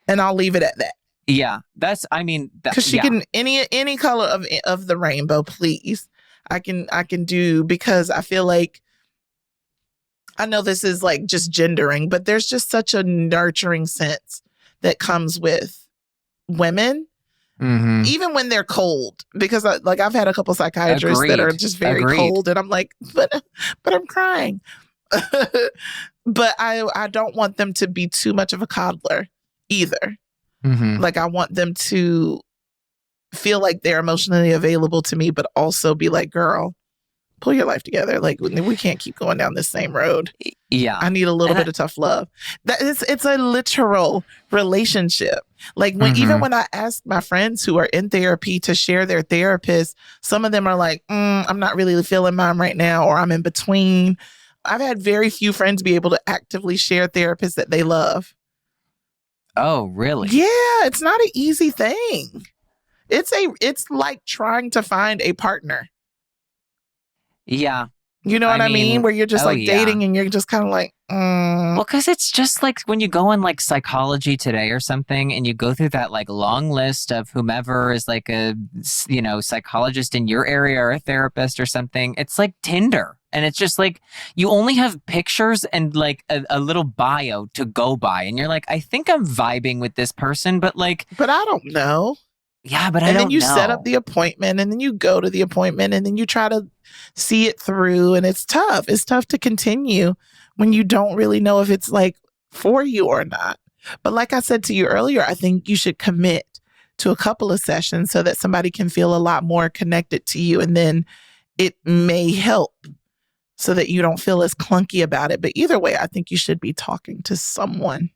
S2: And I'll leave it at that.
S1: Yeah, because
S2: she can any color of the rainbow, please. I can do, because I feel like, I know this is like just gendering, but there's just such a nurturing sense that comes with women, even when they're cold. Because I've had a couple psychiatrists that are just very cold, and I'm like, but I'm crying. But I don't want them to be too much of a coddler either. Like, I want them to feel like they're emotionally available to me, but also be like, girl, pull your life together. Like, we can't keep going down this same road.
S1: Yeah.
S2: I need a little bit of tough love. It's a literal relationship. Like, even when I ask my friends who are in therapy to share their therapist, some of them are like, I'm not really feeling mine right now, or I'm in between. I've had very few friends be able to actively share therapists that they love.
S1: Oh, really?
S2: Yeah, it's not an easy thing. It's like trying to find a partner.
S1: Yeah.
S2: You know what I mean? Where you're just dating, and you're just kind of like,
S1: Well, because it's just like when you go on like Psychology Today or something, and you go through that like long list of whomever is like a, psychologist in your area or a therapist or something. It's like Tinder. And it's just like, you only have pictures and like a little bio to go by. And you're like, I think I'm vibing with this person, but like.
S2: But I don't know.
S1: Yeah, but I
S2: And then
S1: don't
S2: you
S1: know.
S2: set up the appointment and then you go to the appointment and then you try to see it through. And it's tough. It's tough to continue when you don't really know if it's like for you or not. But like I said to you earlier, I think you should commit to a couple of sessions so that somebody can feel a lot more connected to you. And then it may help so that you don't feel as clunky about it. But either way, I think you should be talking to someone.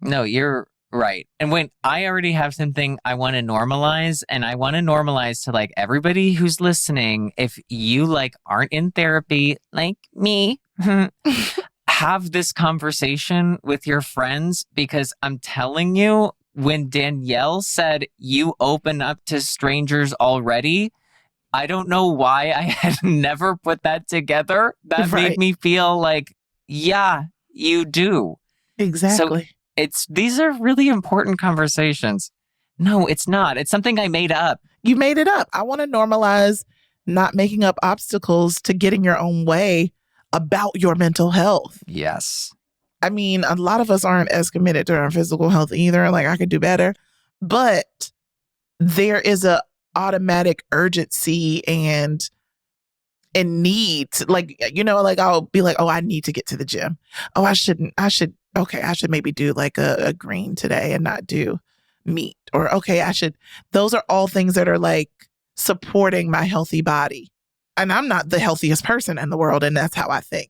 S1: No, you're right. And when I already have something I want to normalize, and I want to normalize to like everybody who's listening, if you like aren't in therapy like me, have this conversation with your friends, because I'm telling you, when Danielle said you open up to strangers already, I don't know why I had never put that together. That made me feel like, yeah, you do.
S2: Exactly.
S1: So these are really important conversations. No, it's not. It's something I made up.
S2: You made it up. I want to normalize not making up obstacles to getting your own way about your mental health.
S1: Yes.
S2: I mean, a lot of us aren't as committed to our physical health either. Like, I could do better. But there is a automatic urgency and need. Like, like I'll be like, oh, I need to get to the gym. Oh, I should maybe do like a green today and not do meat. Or, okay, those are all things that are like supporting my healthy body. And I'm not the healthiest person in the world. And that's how I think.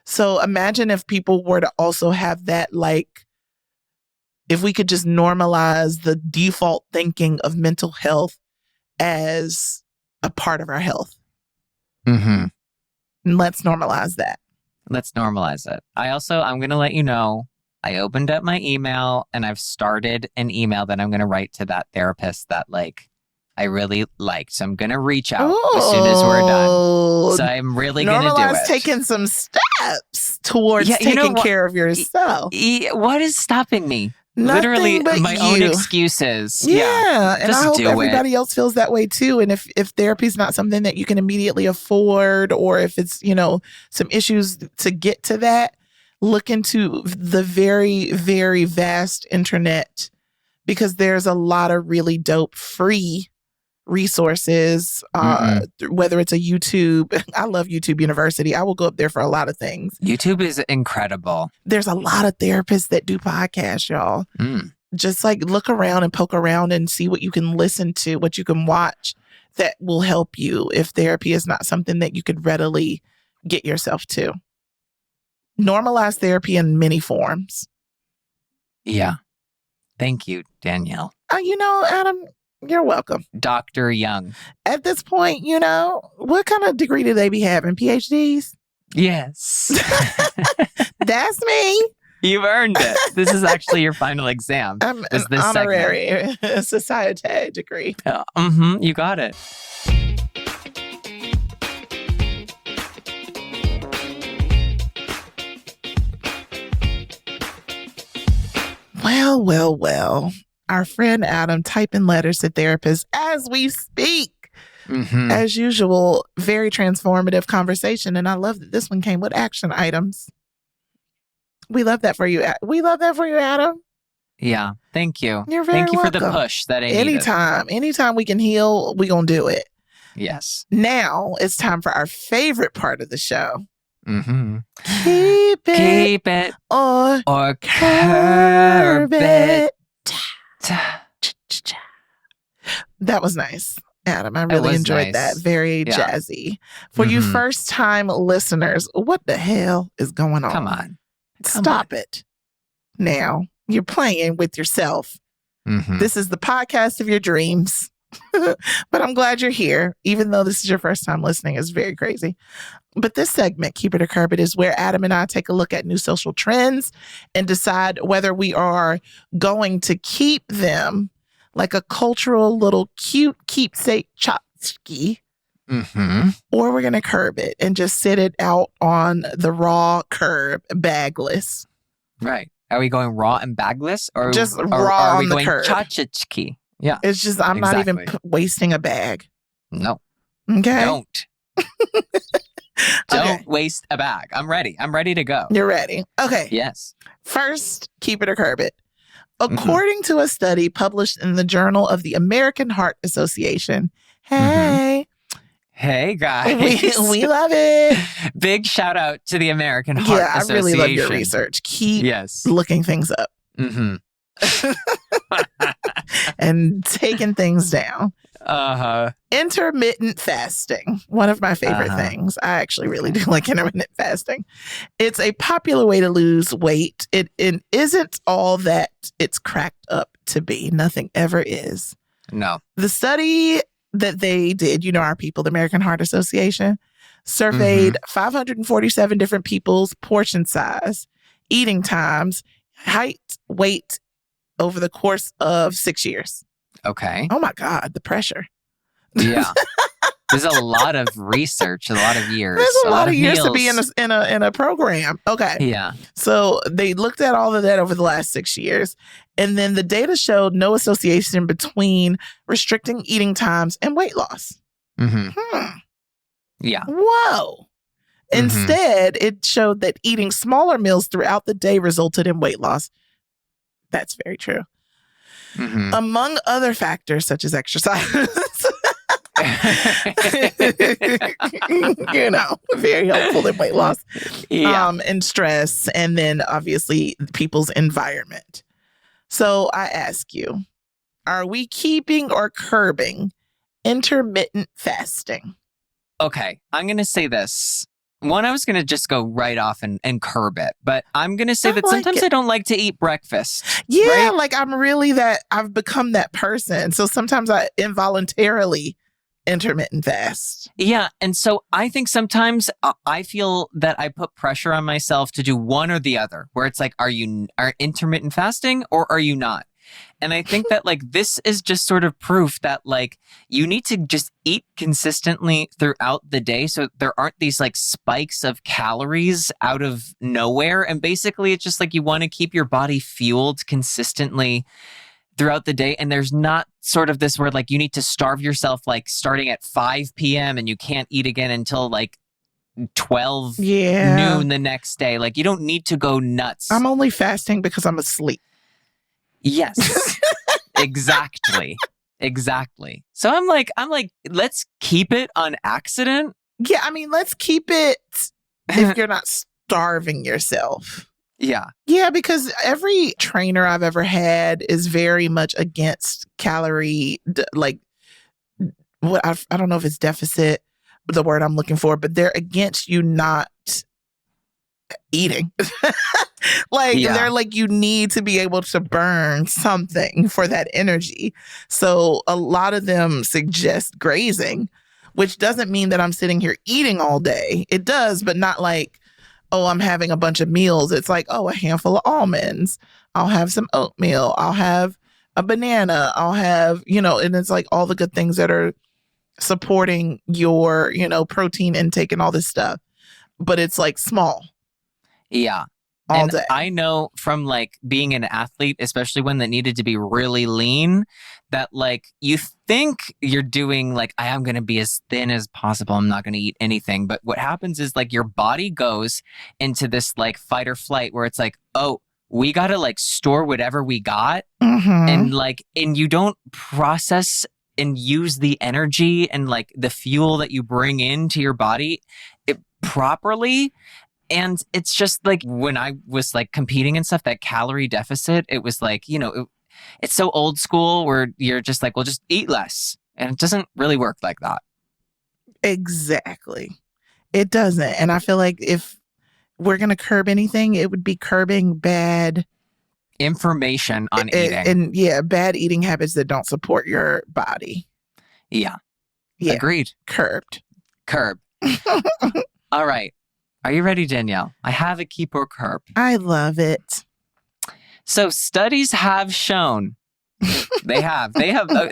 S2: So imagine if people were to also have that, like, if we could just normalize the default thinking of mental health as a part of our health.
S1: Mm-hmm.
S2: And let's normalize that.
S1: Let's normalize it. I'm going to let you know, I opened up my email and I've started an email that I'm going to write to that therapist that like I really like. So I'm going to reach out as soon as we're done. So I'm really going to do it.
S2: Normalize taking some steps towards taking care of yourself.
S1: What is stopping me?
S2: Nothing
S1: Literally
S2: but
S1: my own excuses.
S2: Yeah. And I hope everybody
S1: it.
S2: else feels that way too. And if therapy is not something that you can immediately afford, or if it's, some issues to get to that, look into the very, very vast internet, because there's a lot of really dope free resources, whether it's a YouTube. I love YouTube University. I will go up there for a lot of things.
S1: YouTube is incredible.
S2: There's a lot of therapists that do podcasts, y'all. Just like look around and poke around and see what you can listen to, what you can watch that will help you if therapy is not something that you could readily get yourself to. Normalize therapy in many forms.
S1: Yeah. Thank you, Danielle.
S2: Adam, you're welcome.
S1: Dr. Young.
S2: At this point, what kind of degree do they be having? PhDs?
S1: Yes.
S2: That's me.
S1: You've earned it. This is actually your final exam.
S2: I'm an honorary society degree.
S1: You got it.
S2: Well. Our friend Adam typing letters to therapists as we speak. As usual, very transformative conversation. And I love that this one came with action items. We love that for you. Adam.
S1: Yeah. Thank you.
S2: You're very welcome.
S1: Thank you for the push that I needed.
S2: Anytime we can heal, we're going to do it.
S1: Yes.
S2: Now it's time for our favorite part of the show.
S1: Keep it or curb it.
S2: That was nice, Adam. I really enjoyed that. Very jazzy. For you first-time listeners, what the hell is going on?
S1: Come on.
S2: Stop it. Now, you're playing with yourself. This is the podcast of your dreams. But I'm glad you're here, even though this is your first time listening. It's very crazy. But this segment, Keep It or Curb It, is where Adam and I take a look at new social trends and decide whether we are going to keep them like a cultural little cute keepsake tchotchke, or we're going to curb it and just sit it out on the raw curb, bagless.
S1: Right. Are we going raw and bagless, or
S2: just raw
S1: are we
S2: on the
S1: going
S2: curb?
S1: Tchotchke? Yeah.
S2: It's just, I'm not even wasting a bag.
S1: No.
S2: Okay.
S1: Don't. Don't waste a bag. I'm ready. I'm ready to go.
S2: You're ready. Okay.
S1: Yes.
S2: First, keep it or curb it. According to a study published in the Journal of the American Heart Association, hey,
S1: Hey guys,
S2: we love it.
S1: Big shout out to the American Heart Association.
S2: I really love your research. Keep looking things up. And taking things down. Intermittent fasting. One of my favorite things. I actually really do like intermittent fasting. It's a popular way to lose weight. It isn't all that it's cracked up to be. Nothing ever is.
S1: No.
S2: The study that they did, our people, the American Heart Association, surveyed 547 different people's portion size, eating times, height, weight over the course of 6 years.
S1: Okay.
S2: Oh my God, the pressure.
S1: Yeah. There's a lot of research, a lot of years.
S2: There's a lot of years
S1: meals.
S2: to be in a program. Okay.
S1: Yeah.
S2: So they looked at all of that over the last 6 years. And then the data showed no association between restricting eating times and weight loss.
S1: Yeah.
S2: Whoa. Instead, it showed that eating smaller meals throughout the day resulted in weight loss. That's very true. Among other factors such as exercise. Very helpful in weight loss. And stress. And then obviously people's environment. So I ask you, are we keeping or curbing intermittent fasting?
S1: Okay, I'm going to say this. One, I was going to just go right off and curb it. But I'm going to say that sometimes I don't like to eat breakfast.
S2: Yeah, right? I've become that person. So sometimes I involuntarily intermittent fast.
S1: Yeah. And so I think sometimes I feel that I put pressure on myself to do one or the other, where it's like, are intermittent fasting or are you not? And I think that this is just sort of proof that you need to just eat consistently throughout the day. So there aren't these spikes of calories out of nowhere. And basically it's just you want to keep your body fueled consistently throughout the day. And there's not sort of this where you need to starve yourself starting at 5 p.m. and you can't eat again until 12 noon the next day. You don't need to go nuts.
S2: I'm only fasting because I'm asleep.
S1: Yes, exactly. Exactly. So I'm like, let's keep it on accident.
S2: Yeah. I mean, let's keep it if you're not starving yourself.
S1: Yeah.
S2: Yeah, because every trainer I've ever had is very much against calorie, I don't know if it's deficit, the word I'm looking for, but they're against you not eating. They're you need to be able to burn something for that energy. So a lot of them suggest grazing, which doesn't mean that I'm sitting here eating all day. It does, but not I'm having a bunch of meals. It's a handful of almonds. I'll have some oatmeal. I'll have a banana. I'll have, and it's all the good things that are supporting your, protein intake and all this stuff. But it's small.
S1: Yeah.
S2: All day.
S1: I know from being an athlete, especially one that needed to be really lean, that you think you're doing I am going to be as thin as possible. I'm not going to eat anything. But what happens is your body goes into this fight or flight where it's oh, we got to store whatever we got. And and you don't process and use the energy and the fuel that you bring into your body properly. And it's just when I was competing and stuff, that calorie deficit, it was it's so old school where you're just well, just eat less. And it doesn't really work like that.
S2: Exactly. It doesn't. And I feel if we're going to curb anything, it would be curbing bad
S1: information on eating.
S2: And bad eating habits that don't support your body.
S1: Yeah. Agreed.
S2: Curbed.
S1: Curb. All right. Are you ready, Danielle? I have a keep or curb.
S2: I love it.
S1: So studies have shown. They have.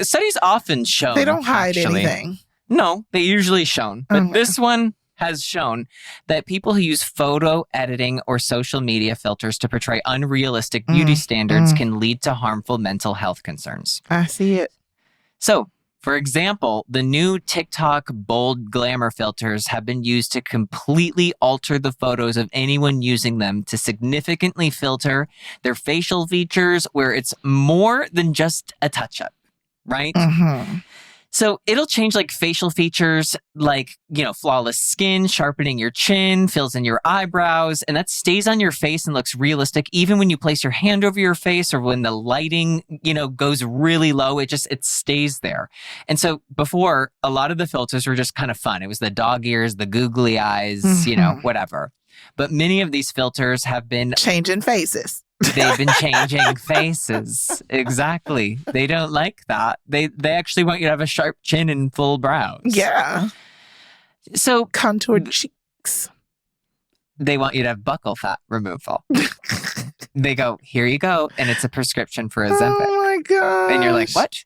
S1: Studies often shown.
S2: They don't hide anything.
S1: No, they usually shown. But this one has shown that people who use photo editing or social media filters to portray unrealistic beauty standards can lead to harmful mental health concerns.
S2: I see it.
S1: So For example, the new TikTok bold glamour filters have been used to completely alter the photos of anyone using them to significantly filter their facial features where it's more than just a touch-up, right?
S2: Mm-hmm.
S1: So it'll change like facial features like, flawless skin, sharpening your chin, fills in your eyebrows, and that stays on your face and looks realistic even when you place your hand over your face or when the lighting, goes really low, it stays there. And so before, a lot of the filters were just kind of fun. It was the dog ears, the googly eyes, whatever. But many of these filters have been
S2: changing faces.
S1: They've been changing faces. Exactly. They don't like that. They actually want you to have a sharp chin and full brows.
S2: Yeah.
S1: So
S2: contoured cheeks.
S1: They want you to have buccal fat removal. They go, here you go. And it's a prescription for Ozempic.
S2: Oh my God.
S1: And you're like, what?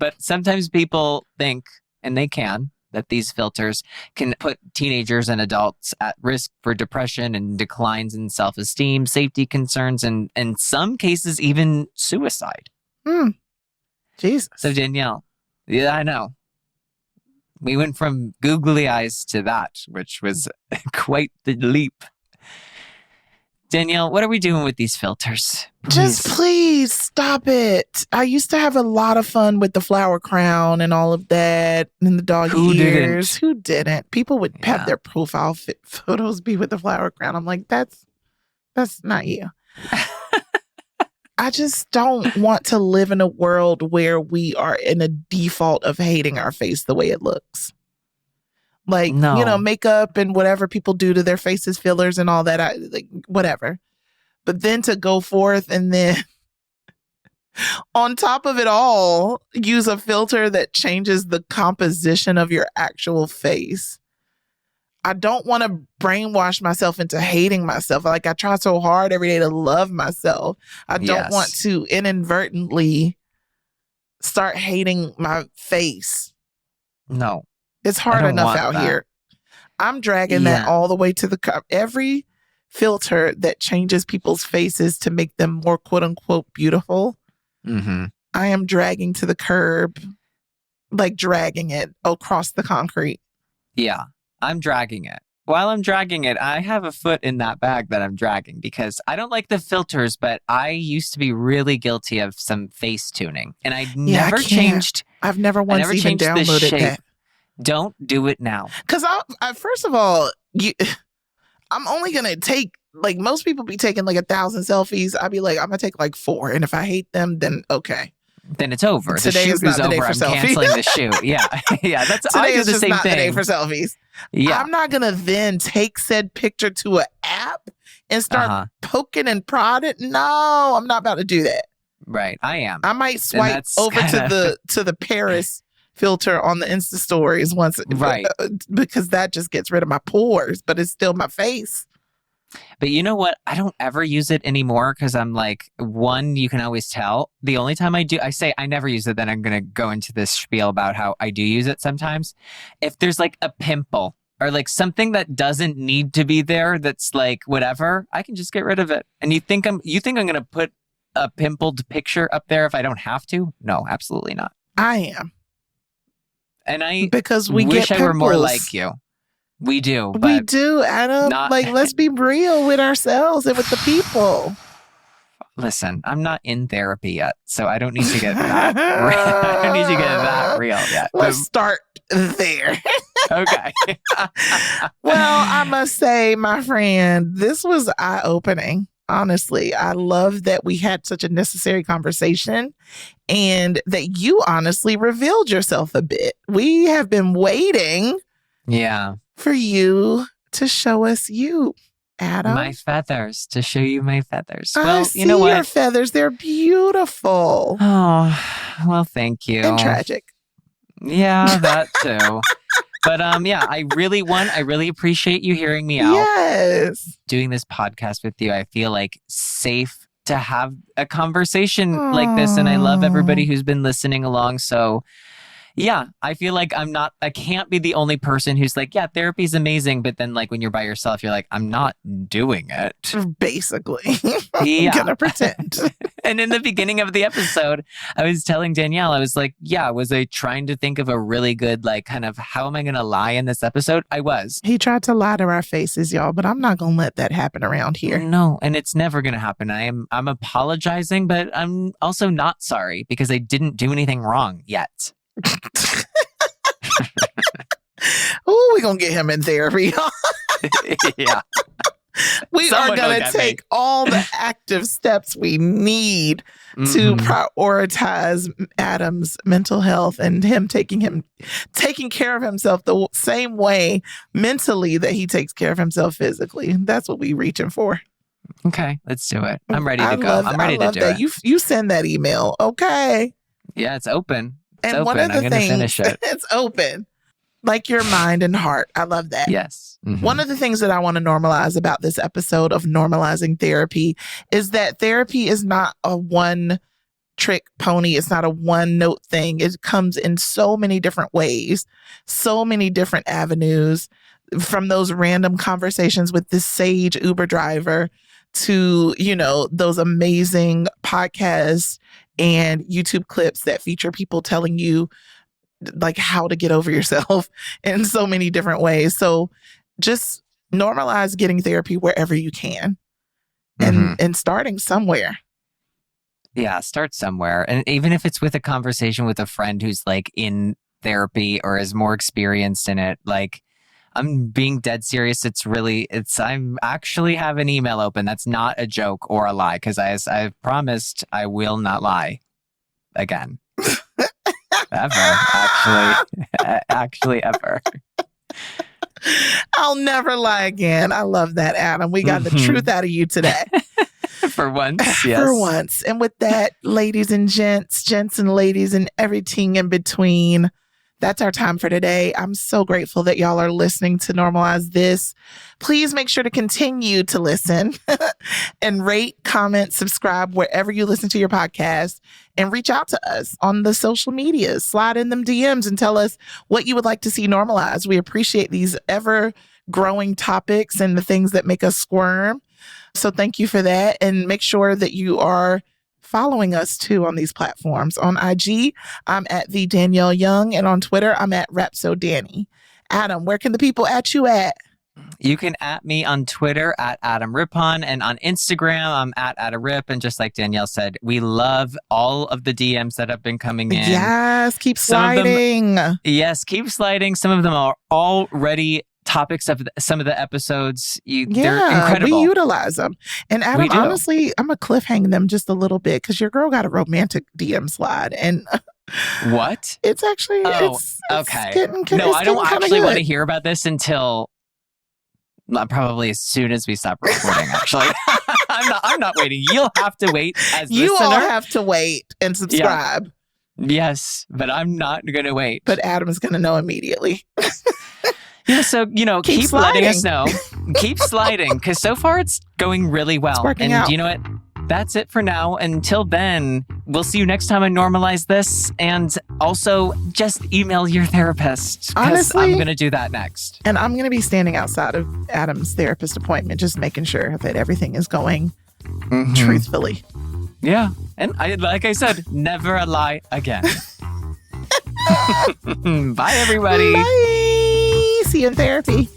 S1: But sometimes people think, and they can, that these filters can put teenagers and adults at risk for depression and declines in self-esteem, safety concerns, and in some cases, even suicide.
S2: Jesus.
S1: So Danielle, yeah, I know. We went from googly eyes to that, which was quite the leap. Danielle, what are we doing with these filters?
S2: Just please stop it. I used to have a lot of fun with the flower crown and all of that and the dog ears. Who didn't? People would have their profile photos be with the flower crown. I'm like, that's not you. I just don't want to live in a world where we are in a default of hating our face the way it looks. Like, makeup and whatever people do to their faces, fillers and all that, whatever. But then to go forth and then on top of it all, use a filter that changes the composition of your actual face. I don't want to brainwash myself into hating myself. Like, I try so hard every day to love myself. I don't want to inadvertently start hating my face.
S1: No.
S2: It's hard enough out here. I'm dragging that all the way to the cup. Every filter that changes people's faces to make them more quote unquote beautiful, I am dragging to the curb, like dragging it across the concrete.
S1: Yeah, I'm dragging it. While I'm dragging it, I have a foot in that bag that I'm dragging because I don't like the filters, but I used to be really guilty of some face tuning. And I never changed.
S2: I've never once even downloaded that.
S1: Don't do it now.
S2: Because I first of all, I'm only going to take, like, most people be taking like 1,000 selfies. I'd be like, I'm going to take like 4. And if I hate them, then okay.
S1: Then it's over.
S2: Today
S1: the shoot is over. I'm canceling the shoot. Yeah. Yeah.
S2: Today is just not the day for selfies.
S1: Yeah.
S2: I'm not going to then take said picture to an app and start poking and prodding. No, I'm not about to do that.
S1: Right. I am.
S2: I might swipe over to the Paris filter on the Insta stories once,
S1: right?
S2: Because that just gets rid of my pores, but it's still my face.
S1: But you know what? I don't ever use it anymore because I'm like, one, you can always tell. The only time I say I never use it, then I'm going to go into this spiel about how I do use it sometimes. If there's like a pimple or like something that doesn't need to be there, that's like whatever, I can just get rid of it. And you think I'm going to put a pimpled picture up there if I don't have to? No, absolutely not.
S2: I am.
S1: And I
S2: because we
S1: wish
S2: get
S1: I were more like you. We do.
S2: We do, Adam. Like, let's be real with ourselves and with the people.
S1: Listen, I'm not in therapy yet, so I don't need to get that. I don't need to get that real yet.
S2: Let's start there.
S1: Okay.
S2: Well, I must say, my friend, this was eye-opening. Honestly, I love that we had such a necessary conversation and that you honestly revealed yourself a bit. We have been waiting for you to show us you, Adam.
S1: My feathers, to show you my feathers.
S2: I see your feathers. They're beautiful.
S1: Oh, well, thank you.
S2: And tragic.
S1: Yeah, that too. But I really appreciate you hearing me out.
S2: Yes.
S1: Doing this podcast with you, I feel like safe to have a conversation like this. And I love everybody who's been listening along. So Yeah, I feel like I can't be the only person who's like, yeah, therapy's amazing. But then like when you're by yourself, you're like, I'm not doing it.
S2: Basically.
S1: Yeah.
S2: I'm gonna pretend.
S1: And in the beginning of the episode, I was telling Danielle, I was like, yeah, was I trying to think of a really good, like, kind of how am I going to lie in this episode? I was.
S2: He tried to lie to our faces, y'all, but I'm not gonna let that happen around here.
S1: No, and it's never going to happen. I'm apologizing, but I'm also not sorry because I didn't do anything wrong yet.
S2: Oh, we're gonna get him in therapy.
S1: Yeah.
S2: We are going to take all the active steps we need to prioritize Adam's mental health and him taking care of himself the same way mentally that he takes care of himself physically. That's what we're reaching for.
S1: Okay, let's do it. I'm ready to go. I'm ready to do it.
S2: You send that email, okay?
S1: Yeah, it's open.
S2: And one of the
S1: I'm going to finish it.
S2: It's open. Like your mind and heart. I love that.
S1: Yes. Mm-hmm.
S2: One of the things that I want to normalize about this episode of Normalizing Therapy is that therapy is not a one-trick pony. It's not a one-note thing. It comes in so many different ways, so many different avenues, from those random conversations with this sage Uber driver to, those amazing podcasts and YouTube clips that feature people telling you like how to get over yourself in so many different ways. So just normalize getting therapy wherever you can and starting somewhere.
S1: Yeah, start somewhere. And even if it's with a conversation with a friend who's like in therapy or is more experienced in it, like I'm being dead serious. I'm actually have an email open. That's not a joke or a lie because I've promised I will not lie again. Ever, actually ever.
S2: I'll never lie again. I love that, Adam. We got the truth out of you today.
S1: For once, yes.
S2: For once. And with that, ladies and gents and ladies and everything in between, that's our time for today. I'm so grateful that y'all are listening to Normalize This. Please make sure to continue to listen and rate, comment, subscribe wherever you listen to your podcast, and reach out to us on the social medias. Slide in them DMs and tell us what you would like to see normalized. We appreciate these ever-growing topics and the things that make us squirm. So thank you for that. And make sure that you are following us too on these platforms. On IG, I'm at the Danielle Young, and on Twitter, I'm at RapsoDanny. Adam, where can the people at you at?
S1: You can at me on Twitter at Adam Rippon, and on Instagram, I'm at AdaRip. And just like Danielle said, we love all of the DMs that have been coming in.
S2: Yes, keep sliding.
S1: Keep sliding. Some of them are already topics of some of the episodes. They're incredible.
S2: We utilize them. And Adam, honestly, I'm going to cliffhang them just a little bit because your girl got a romantic DM slide. And
S1: what?
S2: It's actually, it's
S1: okay. No, I don't actually want to hear about this until probably as soon as we stop recording, actually. I'm not waiting. You'll have to wait as
S2: you
S1: listener.
S2: all have to wait and subscribe.
S1: Yeah. Yes, but I'm not going to wait.
S2: But Adam's going to know immediately.
S1: Yeah, so, keep letting us know. Keep sliding, because so far it's going really well.
S2: It's working out.
S1: You know what? That's it for now. Until then, we'll see you next time I Normalize This. And also, just email your therapist.
S2: Honestly,
S1: I'm going to do that next.
S2: And I'm going to be standing outside of Adam's therapist appointment, just making sure that everything is going truthfully.
S1: Yeah. And like I said, never a lie again. Bye, everybody.
S2: Bye. See you in therapy.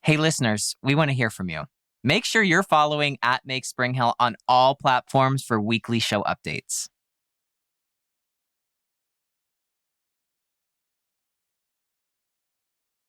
S1: Hey, listeners, we want to hear from you. Make sure you're following @MakeSpringHill on all platforms for weekly show updates.